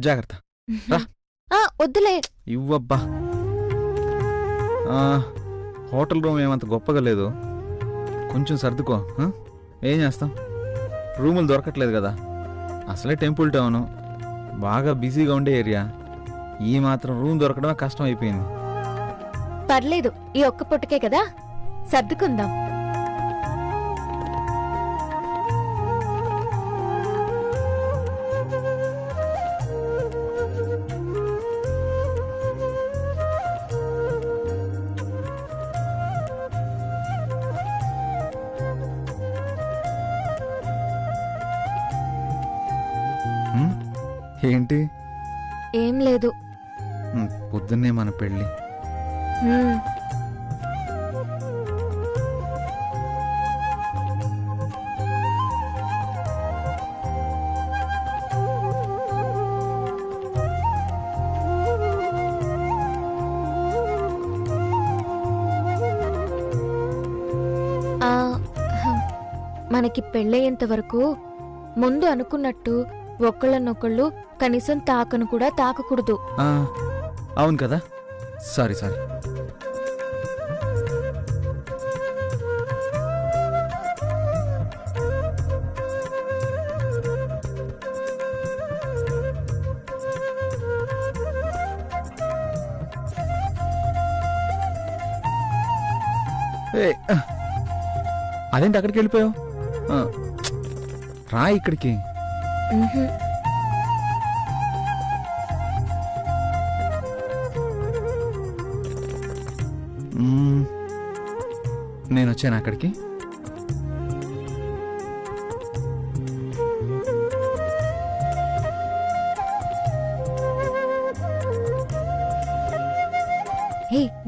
జాగ్రత్త. రా. వద్దులే. ఇవ్వబ్బా. హోటల్ రూమ్ ఏమంత గొప్పగా లేదు, కొంచెం సర్దుకో. ఏం చేస్తాం, రూములు దొరకట్లేదు కదా. అసలే టెంపుల్ టౌను, బాగా బిజీగా ఉండే ఏరియా. ఈ మాత్రం రూమ్ దొరకడమే కష్టం అయిపోయింది. పర్లేదు, ఈ ఒక్క పుట్టకే కదా, సర్దుకుందాం. ఏంటి? ఏం లేదు. పొద్దున్నే మన పెళ్ళి. మనకి పెళ్ళయ్యేంత వరకు ముందు అనుకున్నట్టు ఒకళ్ళనొకళ్ళు కనీసం తాకను కూడా తాకకూడదు. అవును కదా, సారీ. అదేంటి అక్కడికి వెళ్ళిపోయావు? రా ఇక్కడికి. నేను వచ్చాను అక్కడికి.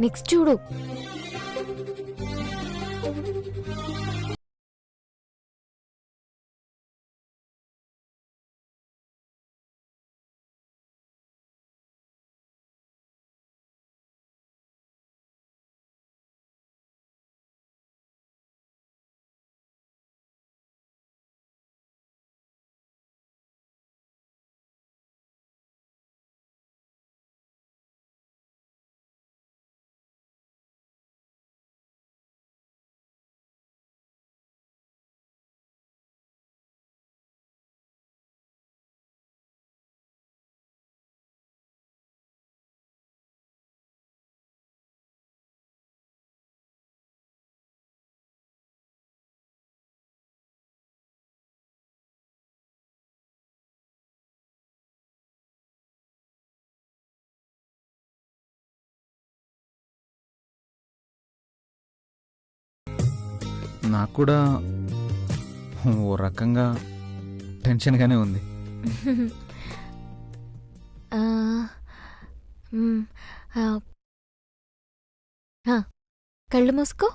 నెక్స్ట్ చూడు. నాకు కూడా ఓ రకంగా టెన్షన్గానే ఉంది. కళ్ళు మూసుకో.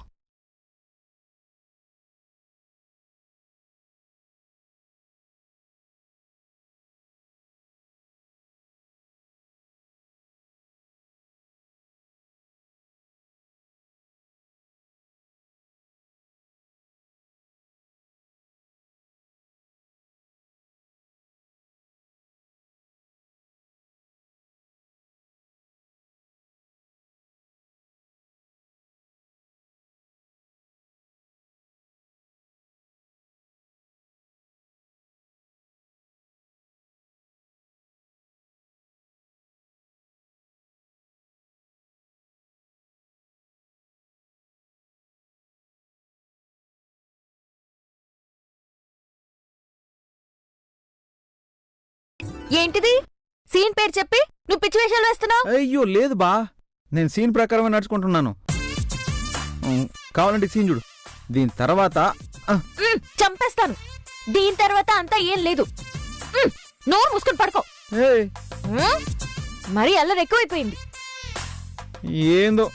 ఏంటిది? సీన్ పేరు చెప్పి నువ్వు పిచ్చి వేషాలు వేస్తున్నావు? అయ్యో లేదు బా, నేను సీన్ ప్రకారమే నడుచుకుంటున్నాను. కావాలంటే సీన్ చూడు. దీని తర్వాత చంపేస్తాను. దీని తర్వాత అంతా ఏం లేదు. నోరు మూసుకుని పడుకో. మరి అల్లరి ఎక్కువైపోయింది. ఏందో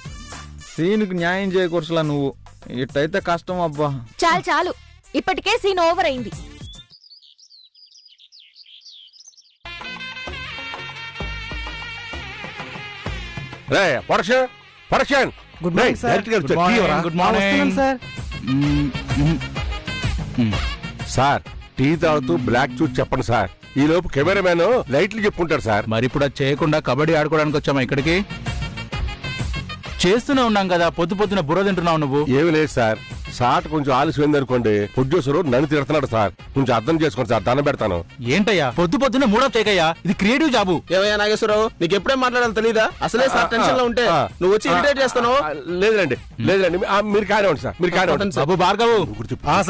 సీన్కి న్యాయం చేయకూర్చులా నువ్వు. ఇట్టయితే కష్టం అబ్బా. చాలు చాలు, ఇప్పటికే సీన్ ఓవర్ అయింది. Good morning sir. Good morning sir. Sir tea తాగుతూ బ్లాక్ చూసి చెప్పండి సార్. ఈ లోపు కెమెరామ్యాన్ లైట్లు చెప్పుకుంటాడు సార్. మరి ఇప్పుడు అది చేయకుండా కబడ్డీ ఆడుకోవడానికి వచ్చామా ఇక్కడికి? చేస్తూనే ఉన్నాం కదా, పొద్దు పొద్దున బుర్ర తింటున్నావు నువ్వు. ఏమి లేదు సార్, షాట్ కొంచెం ఆలస్యమైంది అనుకోండి, ప్రొడ్యూసర్ నన్ను తిడుతున్నాడు సార్. కొంచెం అర్థం చేసుకోండి సార్, దండం పెడతాను. ఏంటయ్యా పొద్దు పొద్దున మూడో చేయకయ్యా, ఇది క్రియేటివ్ జాబు. ఏమయ్యా నాగేశ్వరరావు, నీకు ఎప్పుడే మాట్లాడాలి తెలీదా? అసలే సార్ టెన్షన్ లో ఉంటే నువ్వు వచ్చి ఇరిటేట్ చేస్తున్నావు. లేదండి మీరు కానివ్వండి సార్, మీరు కానివ్వండి. బాబు భార్గవు,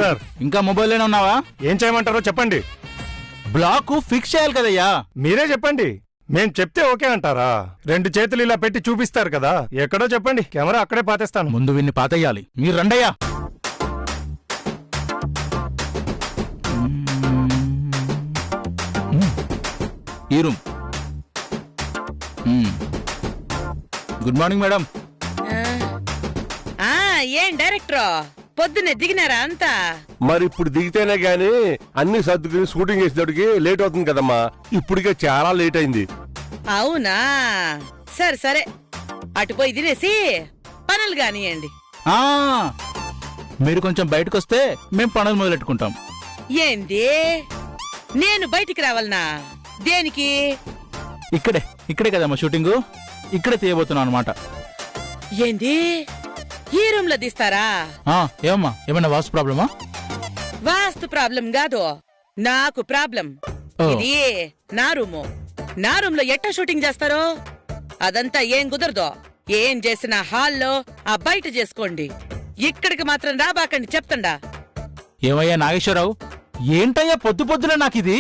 సార్ ఇంకా మొబైల్లోనే ఉన్నావా? ఏం చేయమంటారో చెప్పండి. బ్లాక్ ఫిక్స్ చేయాలి కదయ్యా. మీరే చెప్పండి, మేం చెప్తే ఓకే అంటారా? 2 చేతులు ఇలా పెట్టి చూపిస్తారు కదా, ఎక్కడో చెప్పండి, కెమెరా అక్కడే పాతేస్తాను. ముందు విన్ని పాతయ్యాలి. మీరు రండయ్యా. ఈ రూమ్. Good morning madam. ఏం డైరెక్టర్ పొద్దున్నే దిగినారా అంతా? మరి ఇప్పుడు దిగితేనే గాని అన్ని సర్దుకుని షూటింగ్ చేసేటప్పటికి లేట్ అవుతుంది కదమ్మా. ఇప్పటికే చాలా లేట్ అయింది. అవునా, సరే సరే, అటు పోయి తినేసి పనులు కానియండి. మీరు కొంచెం బయటకు వస్తే మేం పనులు మొదలెట్టుకుంటాం. ఏంది, నేను బయటికి రావాలనా? దేనికి? ఇక్కడే కదమ్మా షూటింగ్, ఇక్కడే తీయబోతున్నాం అనమాట. ఏంది, ఈ రూమ్ లో తీస్తారా? ఏమమ్మా, ఏమన్నా వాస్తు ప్రాబ్లమా? వాస్తు ప్రాబ్లం కాదు, నాకు ప్రాబ్లం. ఇది నా రూము. నా రూమ్ లో ఎట్టా షూటింగ్ చేస్తారో అదంతా ఏం కుదరదు. ఏం చేసినా హాల్లో ఆ బయట చేసుకోండి, ఇక్కడికి మాత్రం రాబాకండి చెప్తండా. ఏమయ్యా నాగేశ్వరరావు, ఏంటయ్యా పొద్దు పొద్దున నాకిది?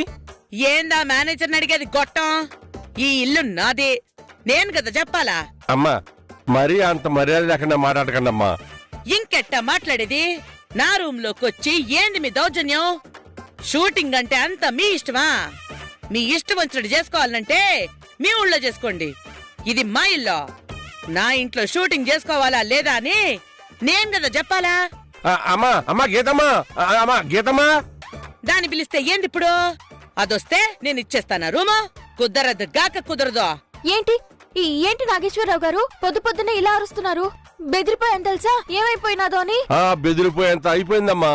ఏందా మేనేజర్ని అడిగేది గొట్టం? ఈ ఇల్లు నాది, నేను కదా చెప్పాలా? అమ్మా మరీ అంత మర్యాద లేకుండా మాట్లాడకండి అమ్మా. ఇంకెట్టా మాట్లాడేది? నా రూమ్ లోకొచ్చి ఏంది మీ దౌర్జన్యం? షూటింగ్ అంటే అంత మీ ఇష్టమా? మీ ఇష్టం వచ్చినట్టు చేసుకోవాలంటే మీ ఊళ్ళో చేసుకోండి, ఇది మా ఇల్లు. నా ఇంట్లో షూటింగ్ చేసుకోవాలా లేదా అని నేను కదా చెప్పాలా? గీతమ్మా దాన్ని పిలిస్తే ఏంది ఇప్పుడు? అదొస్తే నేను ఇచ్చేస్తానా రూము? కుదరదు గాక కుదరదు. ఏంటి నాగేశ్వరరావు గారు పొద్దు పొద్దున్న ఇలా అరుస్తున్నారు? బెదిరిపోయాను తెలుసా, ఏమైపోయినాదో అని. బెదిరిపోయేంత అయిపోయిందమ్మా.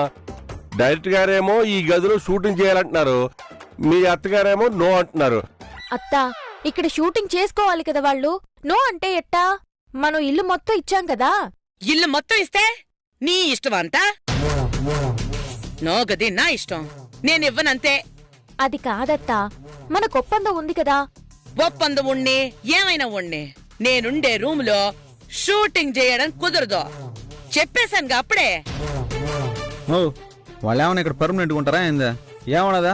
డైరెక్టర్ గారేమో ఈ గదిలో షూటింగ్ చేయాలంటున్నారు, మీ అత్తగారేమో నో అంటున్నారు. అత్తా, ఇక్కడ షూటింగ్ చేసుకోవాలి కదా వాళ్ళు. నో అంటే ఎట్టా? మనం ఇల్లు మొత్తం ఇచ్చాం కదా. ఇల్లు మొత్తం ఇస్తే నీ ఇష్టం అంతా? నో గది నా ఇష్టం, నేనివ్వనంతే. అది కాదత్తా, మనకు ఒప్పందం ఉంది కదా. ఒప్పందం ఉండి ఏమైనా ఉండి నేనుండే రూమ్ లో షూటింగ్ చేయడం కుదరదు చెప్పేశానుగా అప్పుడే. వాళ్ళు ఏమన్నా ఇక్కడ పర్మనెంట్ ఉంటారా ఏందా? ఏమన్నదా?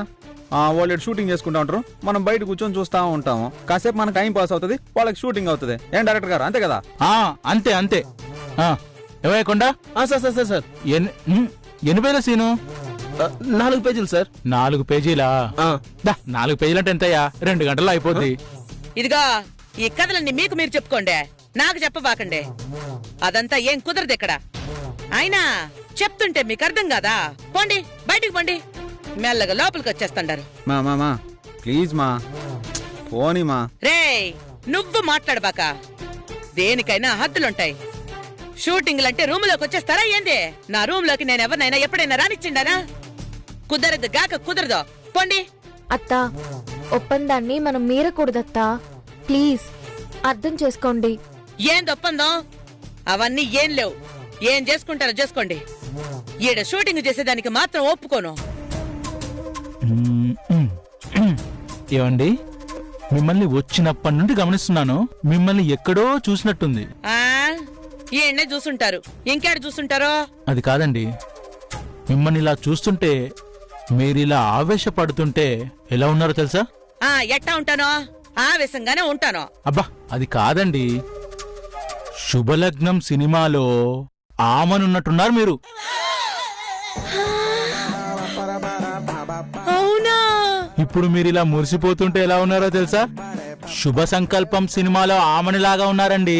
వాళ్ళు షూటింగ్ చేసుకుంటా ఉంటారు, మనం బయట కూర్చొని చూస్తా ఉంటాము. కాసేపు మనకు టైం పాస్ అవుతుంది, వాళ్ళకి షూటింగ్ అవుతుంది. ఏం డైరెక్టర్ గారు, అంతే కదా? అంతే అంతే. ఏమైకుండా సార్ ఎన్ని పేజీల సీను? 4 పేజీలు సార్. 4 పేజీలా? 4 పేజీలు అంటే ఎంతయ్యా? 2 గంటల్లో అయిపోద్ది. ఇదిగా ఈ కథలన్నీ మీకు మీరు చెప్పుకోండి, నాకు చెప్పబాకండి. అదంతా ఏం కుదరదు ఇక్కడ. అయినా చెప్తుంటే మీకు అర్థం కాదా? పోండి బయటికి పోండి, మెల్లగా లోపలికి వచ్చేస్తాండారు. మా ప్లీజ్ మా పోనీ మా. రేయ్ నువ్వు మాట్లాడబాక, దేనికైనా హద్దులుంటాయి. షూటింగ్లంటే రూమ్ లోకి వచ్చేస్తారా ఏంది? నా రూమ్ లోకి నేను ఎవరినైనా ఎప్పుడైనా రానిచ్చిండానా? కుదరదు గాక కుదరదు, పోండి. అత్తా, ఒప్పందాన్ని మనం మీరకూడదత్తా, ప్లీజ్ అర్థం చేసుకోండి. ఏంది ఒప్పందం? అవన్నీ ఏం లేవు, ఏం చేసుకుంటారో చేసుకోండి. ఈడ షూటింగ్ చేసేదానికి మాత్రం ఒప్పుకోను. ఏమండి, మిమ్మల్ని వచ్చినప్పటి నుండి గమనిస్తున్నాను, మిమ్మల్ని ఎక్కడో చూసినట్టుంది. ఈయన్నే చూసుంటారు, ఇంకేడ చూసుంటారో? అది కాదండి, మిమ్మల్ని ఇలా చూస్తుంటే, మీరిలా ఆవేశపడుతుంటే ఎలా ఉన్నారో తెలుసా? ఎట్టా ఉంటానో? ఆవేశంగానే ఉంటానో. అబ్బా అది కాదండి, శుభలగ్నం సినిమాలో ఆమనున్నట్టున్నారు మీరు. అవునా? ఇప్పుడు మీరిలా మురిసిపోతుంటే ఎలా ఉన్నారో తెలుసా? శుభ సంకల్పం సినిమాలో ఆమనిలాగా ఉన్నారండి.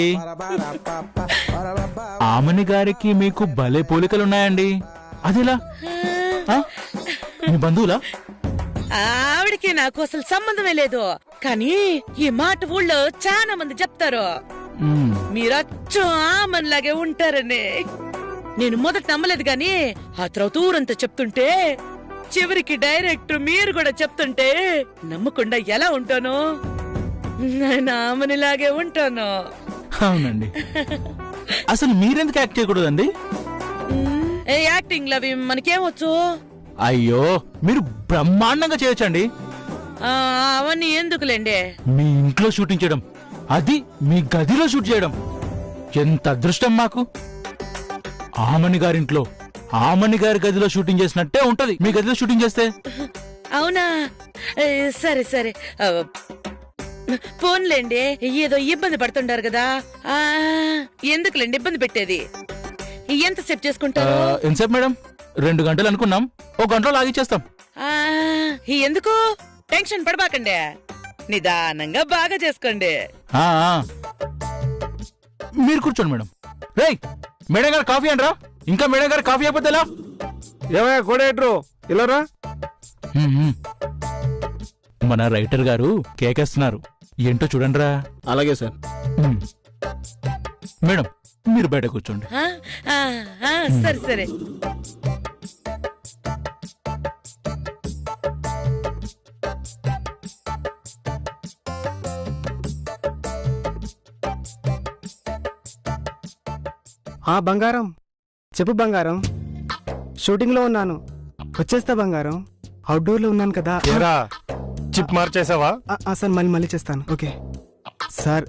ఆమని గారికి మీకు భలే పోలికలున్నాయండి. అదిలా మీ బంధువులా? ఆవిడికి నాకు అసలు సంబంధమే లేదు, కానీ ఈ మాట ఊళ్ళో చాలా మంది చెప్తారు మీరచ్చు ఆమన్లాగే ఉంటారని. నేను మొదట నమ్మలేదు గాని ఆ తర్వాత ఊరంతా చెప్తుంటే చివరికి డైరెక్టర్ మీరు కూడా చెప్తుంటే నమ్మకుండా ఎలా ఉంటాను? నామనిలాగే ఉంటాను. అవునండి. అసలు మీరెందుకు యాక్ట్ చేయకూడదండి? యాక్టింగ్ లవి మనకేమొచ్చు? అయ్యో, మీరు బ్రహ్మాండంగా చేయొచ్చండి. అవన్నీ ఎందుకులేండి. మీ ఇంట్లో షూటింగ్ చేయడం, అది మీ గదిలో షూట్ చేయడం ఎంత అదృష్టం మాకు. ఆమని గారింట్లో ఆమని గారి గదిలో షూటింగ్ చేసినట్టే ఉంటది మీ గదిలో షూటింగ్ చేస్తే. అవునా? సరే సరే, పోన్లేండి. ఏదో ఇబ్బంది పడుతుంటారు కదా, ఎందుకులేండి ఇబ్బంది పెట్టేది. ఎంతసేపు చేసుకుంటారు? ఎంతసేపు మేడం? 2 గంటలు అనుకున్నాం, 1 గంటలో ఆగిచ్చేస్తాం. ఎందుకు టెన్షన్ పడబాకండి, నిదానంగా బాగా చేసుకోండి. మీరు కూర్చోండి మేడం. రేయ్, మేడం గారు కాఫీ అనరా? ఇంకా మేడం గారు కాఫీ అయిపోతే ఎలా? ఏమయ్యా కోడేట్రు ఇలారా? మన రైటర్ గారు కేకేస్తున్నారు, ఏంటో చూడండిరా. అలాగే సార్. మేడం మీరు బయట కూర్చోండి. సరే సరే. బంగారం చెప్పు బంగారం. షూటింగ్ లో ఉన్నాను, వచ్చేస్తా బంగారం. అవుట్డోర్ లో ఉన్నాను కదా. ఏరా, చిప్ మార్చేసావా? సార్ మళ్ళీ చేస్తాను. ఓకే సార్,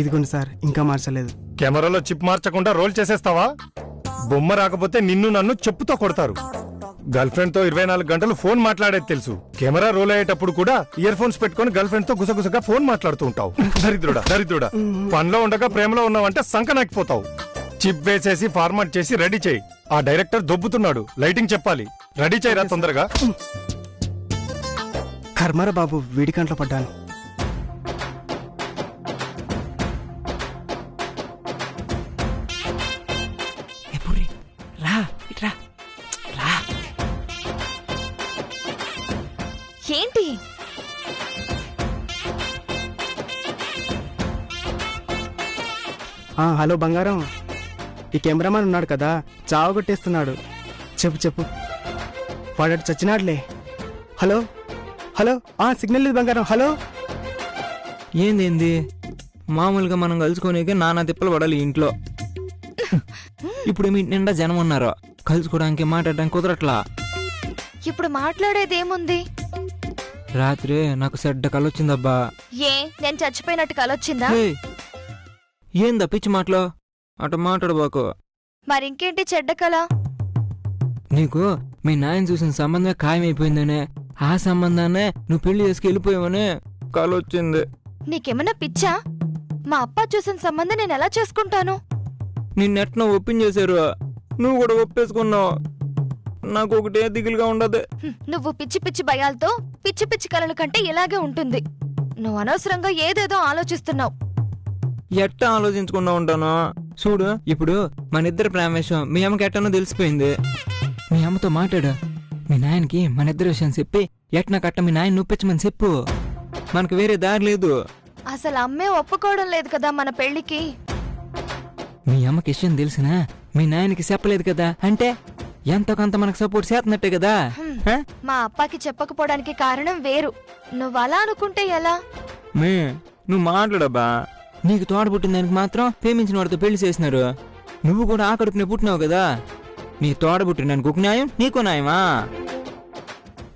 ఇదిగోండి సార్, ఇంకా మార్చలేదు. కెమెరాలో చిప్ మార్చకుండా రోల్ చేసేస్తావా? బొమ్మ రాకపోతే నిన్ను నన్ను చెప్పుతో కొడతారు. గర్ల్ ఫ్రెండ్ తో 24 గంటలు ఫోన్ మాట్లాడేది తెలుసు. కెమెరా రోల్ అయ్యేటప్పుడు కూడా ఇయర్ ఫోన్స్ పెట్టుకుని గర్ల్ ఫ్రెండ్ తో గుసగుసగా ఫోన్ మాట్లాడుతూ ఉంటావు. దరిద్రుడా, పనిలో ఉండగా ప్రేమలో ఉన్నావంటే సంకనాకిపోతావు. చిప్ వేసేసి ఫార్మాట్ చేసి రెడీ చేయి. ఆ డైరెక్టర్ దొబ్బుతున్నాడు, లైటింగ్ చెప్పాలి. రెడీ చేయరా తొందరగా. కర్మరా బాబు, వీడి కంట్లో పడ్డాను. ఏంటి? హలో బంగారం, ఈ కెమెరామాన్ ఉన్నాడు కదా, చావు కొట్టేస్తున్నాడు. చెప్పు. వాడు చచ్చినాడులే. హలో సిగ్నల్ లేదు బంగారం. హలో. ఏంది మామూలుగా మనం కలుసుకోనికే నానా తిప్పలు పడాలి ఇంట్లో. ఇప్పుడు మీ నిండా జనం ఉన్నారు, కలుసుకోవడానికి మాట్లాడడానికి కుదరట్లా. ఇప్పుడు మాట్లాడేదేముంది? రాత్రి నాకు చెడ్డ కలొచ్చిందబ్బా. నేను చచ్చిపోయినట్టు కలొచ్చిందా? ఏందా పిచ్చి మాటలో అటు మాట్లాడబాకు. మరింకేంటి చెడ్డ కల? నీకు మీ నాయన చూసిన సంబంధమే ఖాయమైపోయిందనే, ఆ సంబంధాన్నే నువ్వు పెళ్లి చేసుకు వెళ్ళిపోయావనే కలొచ్చింది. నీకేమన్నా పిచ్చా? మా అప్ప చూసిన సంబంధం నేను ఎలా చేసుకుంటాను? నిన్నెట్నో ఒప్పించేశారు, నువ్వు కూడా ఒప్పేసుకున్నావు. నాకు ఒకటే దిగులుగా ఉండదు. నువ్వు పిచ్చి పిచ్చి భయాలతో పిచ్చి పిచ్చి కలల కంటే ఇలాగే ఉంటుంది. నువ్వు అనవసరంగా ఏదేదో ఆలోచిస్తున్నావు. ఎట్టా ఆలోచించుకున్నా ఉంటాను చూడు. ఇప్పుడు మన ఇద్దరు ప్రేమ విషయం మీ అమ్మకి ఎట్టనో తెలిసిపోయింది. మీ అమ్మతో మాట్లాడు, మీ నాయనకి మన ఇద్దరు విషయం చెప్పి ఎట్నా కట్ట మీ నాయన నొప్పించమని చెప్పు. మనకు వేరే దారి లేదు. అసలు అమ్మే ఒప్పుకోవడం లేదు కదా మన పెళ్లికి. మీ అమ్మకి విషయం తెలిసినా మీ నాయనకి చెప్పలేదు కదా, అంటే ఎంతో కొంత మనకు సపోర్ట్ చేస్తున్నట్టే కదా. మా అప్పకి చెప్పకపోవడానికి కారణం వేరు. నువ్వు అలా అనుకుంటే ఎలా? నువ్వు మాట్లాడబ్బా. నీకు తోడబుట్టిన దానికి మాత్రం ప్రేమించిన వాడితో పెళ్లి చేసినారు. నువ్వు కూడా ఆ కడుపునే పుట్టినావు కదా. నీ తోడబుట్టిన దానికి ఒక న్యాయం, నీకో న్యాయమా?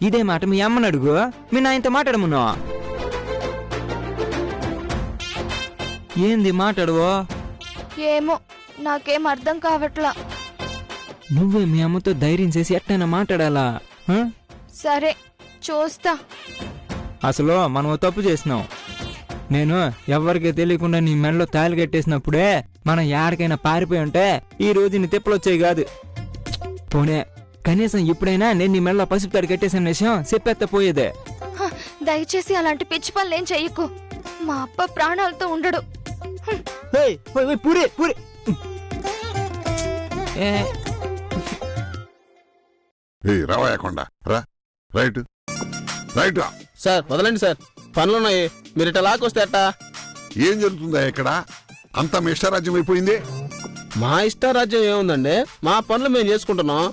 ఇదే మాట మీ అమ్మని అడుగు, మీ నాయనతో మాట్లాడమున్నా. ఏంది మాట్లాడవో? ఏమో, నాకేం అర్థం కావట్లా. నువ్వే మీ అమ్మతో ధైర్యం చేసి ఎట్టైనా మాట్లాడాలా? సరే చూస్తా. అసలు మనం తప్పు చేసినాం. నేను ఎవరికి తెలియకుండా నీ మెడలో తాళి కట్టేసినప్పుడే మనం యాడికైనా పారిపోయి ఉంటే ఈ రోజు నీ తిప్పలొచ్చాయి కాదు. పోనే కనీసం ఇప్పుడైనా నేను నీ మెడలో పసుపు తాడు కట్టేసిన విషయం చెప్పేత్తపోయేదే. దయచేసి అలాంటి పిచ్చి పనులేం చెయ్యకు. మా అప్ప ప్రాణాలతో ఉండడు. పూరి పూరి రావాయకుండా రా. రైట్ సార్ వదలండి సార్, పనులున్నాయి. మీరు ఇట్లా లాక్కొస్తే అట్టా? ఏం జరుగుతుందా ఇక్కడ? అంతా మీ ఇష్టారాజ్యం అయిపోయింది. మా ఇష్టారాజ్యం ఏముందండి, మా పనులు మేము చేసుకుంటున్నాం.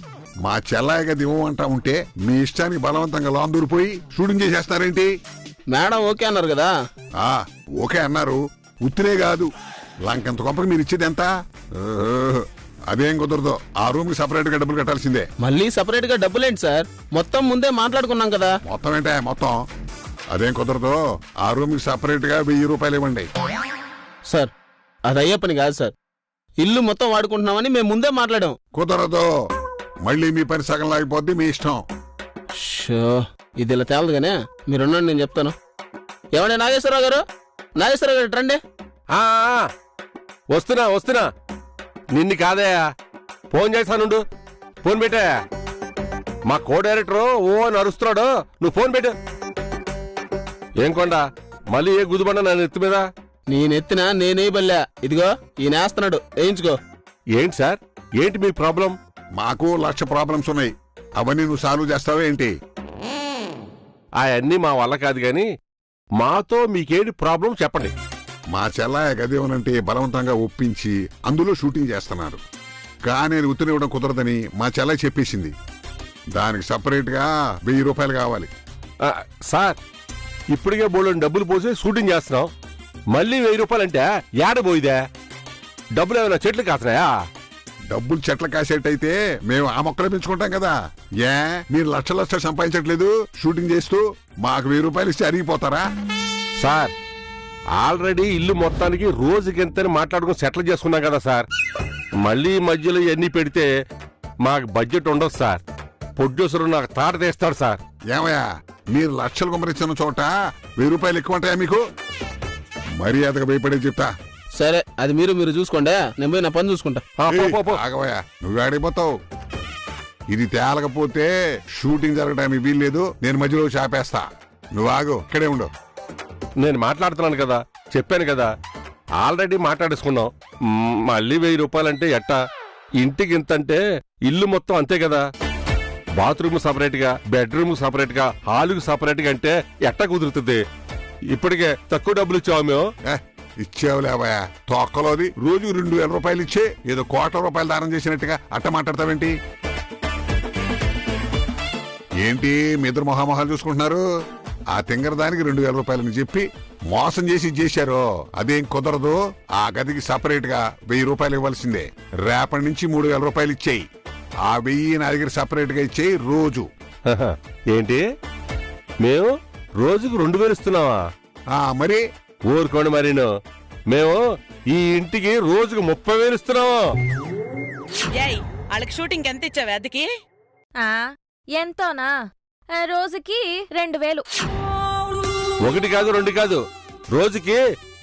మా చెల్లాయి గది ఇవ్వమంటా ఉంటే మీ ఇష్టానికి బలవంతంగా లాందూరిపోయి షూటింగ్ చేసేస్తారేంటి? మేడం ఓకే అన్నారు కదా. ఓకే అన్నారు, ఉత్తినే కాదు లంకంత గొప్పకి మీరు ఇచ్చేది ఎంత? అదేం కుదరదు, ఆ రూమ్ కి సపరేట్ గా డబ్బులు కట్టాల్సిందే. మళ్ళీ సపరేట్ గా డబ్బులేంటి సార్? మొత్తం ముందే మాట్లాడుకున్నాం కదా. మొత్తం ఏంటే మొత్తం? అదేం కుదరదు, ఆ రూమ్ కి సపరేట్ గా 1000 రూపాయలు ఇవ్వండి. సార్ అది అయ్యే పని కాదు సార్, ఇల్లు మొత్తం వాడుకుంటున్నామని మేము ముందే మాట్లాడాం. కుదరదు, మళ్ళీ మీ పని సగం లాగిపోద్ది, మీ ఇష్టం. ఇది ఇలా తేలదుగానే, మీరున్నాడు నేను చెప్తాను. ఏమండి నాగేశ్వరరావు గారు, నాగేశ్వరరావు గారు రండి. వస్తున్నా. నిన్ను కాదయా, ఫోన్ చేస్తానుండు. ఫోన్ పెట్టా, మా కో డైరెక్టర్ అని అరుస్తున్నాడు, నువ్వు ఫోన్ పెట్టు. ఏం కొండ మళ్ళీ ఏ గుదిబండ నా నెత్తి మీద? నేనెత్తినా నేనే బల్లా, ఇదిగో ఈయనేస్తున్నాడు, వేయించుకో. ఏంటి సార్, ఏంటి మీ ప్రాబ్లం? మాకు 1,00,000 ప్రాబ్లమ్స్ ఉన్నాయి, అవన్నీ నువ్వు సాల్వ్ చేస్తావా ఏంటి? అవన్నీ మా వల్ల కాదు గాని మాతో మీకేంటి ప్రాబ్లం చెప్పండి. మా చెల్లాయ గదేవనంటే బలవంతంగా ఒప్పించి అందులో షూటింగ్ చేస్తున్నారు. కానీ ఉత్తనివ్వడం కుదరదని మా చెల్లాయి చెప్పేసింది. దానికి సపరేట్ గా 1000 రూపాయలు కావాలి. సార్ ఇప్పటికే బోల్డని డబ్బులు పోసి షూటింగ్ చేస్తున్నాం, మళ్ళీ 1000 రూపాయలంటే ఏడబోయిదే? డబ్బులు ఏమైనా చెట్లు కాస్తున్నాయా? డబ్బులు చెట్ల కాసేటైతే మేము ఆ మొక్కలు పెంచుకుంటాం కదా. మీరు లక్షలు సంపాదించట్లేదు షూటింగ్ చేస్తూ, మాకు 1000 రూపాయలు ఇస్తే అరిగిపోతారా? సార్ ఆల్రెడీ ఇల్లు మొత్తానికి రోజుకెంతని మాట్లాడుకుని సెటిల్ చేసుకున్నాం కదా సార్. మళ్ళీ మధ్యలో ఇవన్నీ పెడితే మాకు బడ్జెట్ ఉండదు సార్. ప్రొడ్యూసర్ నాకు తాట తీస్తాడు సార్. ఏమయ్యా, మీరు లక్షలు కుమరించిన చోట 1000 రూపాయలు ఎక్కువ ఉంటాయా మీకు? మర్యాదగా భయపడే చెప్తా. సరే అది మీరు చూసుకోండి, నేను పోయి నా పని చూసుకుంటా. ఆగవయ్యా, నువ్వు ఆడిపోతావు. ఇది తేలకపోతే షూటింగ్ జరగడానికి వీల్లేదు, నేను మధ్యలో చాపేస్తా. నువ్వు ఆగు, ఇక్కడే ఉండు. నేను మాట్లాడుతున్నాను కదా, చెప్పాను కదా, ఆల్రెడీ మాట్లాడేసుకున్నాం. మళ్ళీ 1000 రూపాయలంటే ఎట్టా? ఇంటికి ఇంతంటే ఇల్లు మొత్తం అంతే కదా. బాత్రూమ్ సపరేట్ గా, బెడ్రూమ్ సపరేట్ గా, హాలుకు సపరేట్ గా అంటే ఎట్టా కుదురుతుంది? ఇప్పటికే తక్కువ డబ్బులు ఇచ్చావు మేము. ఇచ్చేవులేవయా, తొక్కలోది రోజు 2000 రూపాయలు ఇచ్చే ఏదో 1,00,00,000 రూపాయలు దానం చేసినట్టుగా అట్ట మాట్లాడతావేంటి? ఏంటి మీ ఇద్దరు మొహామొహాలు చూసుకుంటున్నారు? ఆ తింగర దానికి 2000 రూపాయలని చెప్పి మోసం చేసి ఇచ్చేశారు. అదేం కుదరదు, ఆ గదికి సపరేట్ గా 1000 రూపాయలు ఇవ్వాల్సిందే. రేపటి నుంచి 3000 రూపాయలు ఇచ్చేయి. ఆ 1000 నా దగ్గర సపరేట్ గా ఇచ్చేయి రోజు. ఏంటి మేము రోజుకు 2000 ఇస్తున్నావా? మరి ఊరుకోండి మరీను, మేము ఈ ఇంటికి రోజుకు 30,000 ఇస్తున్నాము. వాళ్ళకి షూటింగ్ ఎంత ఇచ్చావే అద్దెకి? ఎంతోనా, రోజుకి 2000. 1 కాదు 2 కాదు, రోజుకి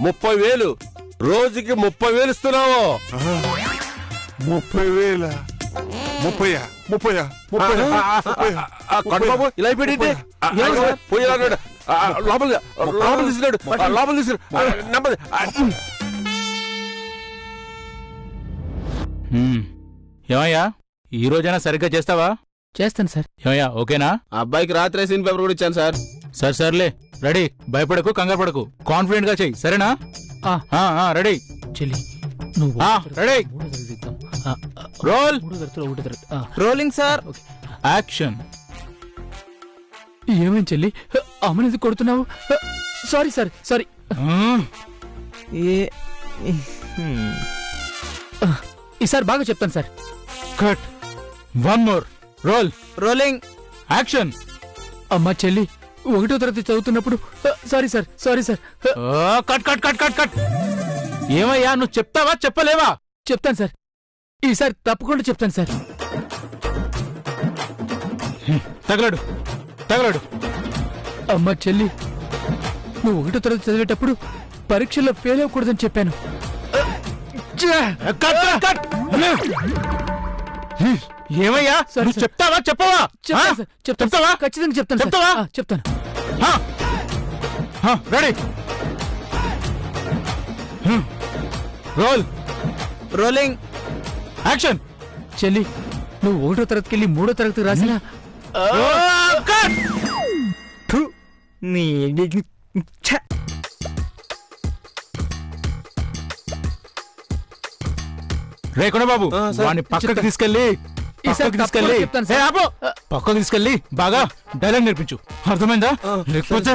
30,000. రోజుకి 30,000 ఇస్తున్నాము. 30,000? 30 కొండబాబు ఇలా అయిపోయి లోపల తీసుకున్నాడు, లోపల తీసుకున్నాడు. ఏమయ్యా, ఈ రోజైనా సరిగ్గా చేస్తావా? చేస్తాను సార్. ఏమయ్యా ఓకేనా? అబ్బాయికి రాత్రి సీన్ పేపర్ కూడా ఇచ్చాను సార్. సర్లే, రెడీ. భయపడకు, కంగారు పడకు, కాన్ఫిడెంట్ గా చెయ్యి, సరేనా? రెడీ చెల్లి, నువ్వు ready. Roll. Rolling sir. Action. ఏమేం చెల్లి, అమ్మని కొడుతున్నావు? Sorry sir, sorry. ఈసారి బాగా చెప్తాను sir. Cut. 1 more. Roll. Rolling. Action. అమ్మా చెల్లి 1వ తరగతి చదువుతున్నప్పుడు, sorry sir, sorry sir. Cut cut cut cut cut. ఏమయ్యా, నువ్వు చెప్తావా చెప్పలేవా? చెప్తాను సార్, ఈసారి తప్పకుండా చెప్తాను సార్. తగలడు. అమ్మా చెల్లి, నువ్వు 1వ తరగతి చదివేటప్పుడు పరీక్షల్లో ఫెయిల్ అవ్వకూడదని చెప్పాను. ఏమయ్యా, నువ్వు చెప్తావా చెప్పవా? చెప్తావా? ఖచ్చితంగా చెప్తాను. చెప్తాను. రెడీ. రోల్. రోలింగ్. యాక్షన్. చెల్లి, నువ్వు 1వ తరగతికి వెళ్ళి 3వ తరగతికి రాసిన రేకొండ బాబు, వాడిని పక్కకి తీసుకెళ్ళి పక్కకి తీసుకెళ్ళి ఏ, ఆపు! పక్కకి తీసుకెళ్ళి బాగా డైలాగ్ నేర్పించు, అర్థమైందా? లేకపోతే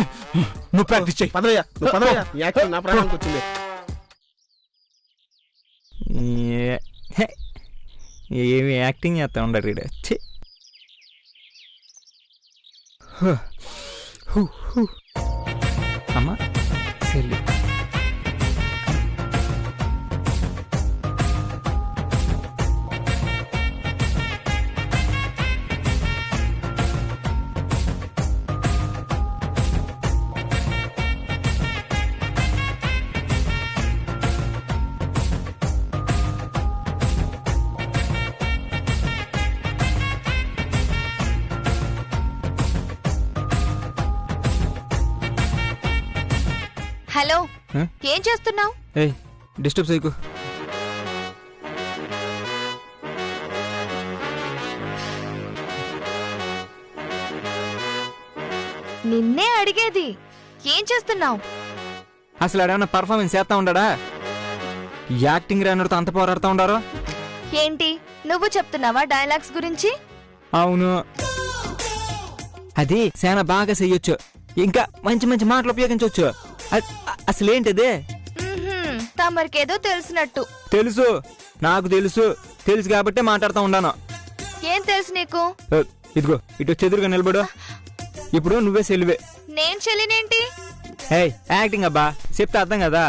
నువ్వు ప్రాక్టీస్ చెయ్యి. పదవయ్యా నువ్వు పదవయ్యా, ఈ యాక్టింగ్ నా ప్రాణానికి వచ్చింది. ఏమి యాక్టింగ్ చేస్తా ఉండరు ఈడ. ఛీ. అమ్మా సెల్లు. హలో, హ? ఏం చేస్తున్నావు? ఏయ్ డిస్టర్బ్ చేయకు. నిన్నే అడిగేది, ఏం చేస్తున్నావు? అసలు ఆడేమన్నా పర్ఫార్మెన్స్ చేస్తా ఉండడా? యాక్టింగ్ రానుడితో అంత పోరాడుతూ ఉండారో? ఏంటి నువ్వు చెప్తున్నావా డైలాగ్స్ గురించి? అవును, అది చాలా బాగా చెయ్యొచ్చు, ఇంకా మంచి మంచి మాటలు ఉపయోగించవచ్చు. అసలేంటిదే? తమరికేదో తెలిసినట్టు. తెలుసు, నాకు తెలుసు, తెలుసు కాబట్టే మాట్లాడుతూ ఉండాను. ఏం తెలుసు నీకు? ఇదిగో ఇటు చెదురుగా నిలబడు. ఇప్పుడు నువ్వే సెల్వే. నేను చెల్లినేంటి? ఏయ్ యాక్టింగ్ అబ్బా, చెప్తే అర్థం కదా.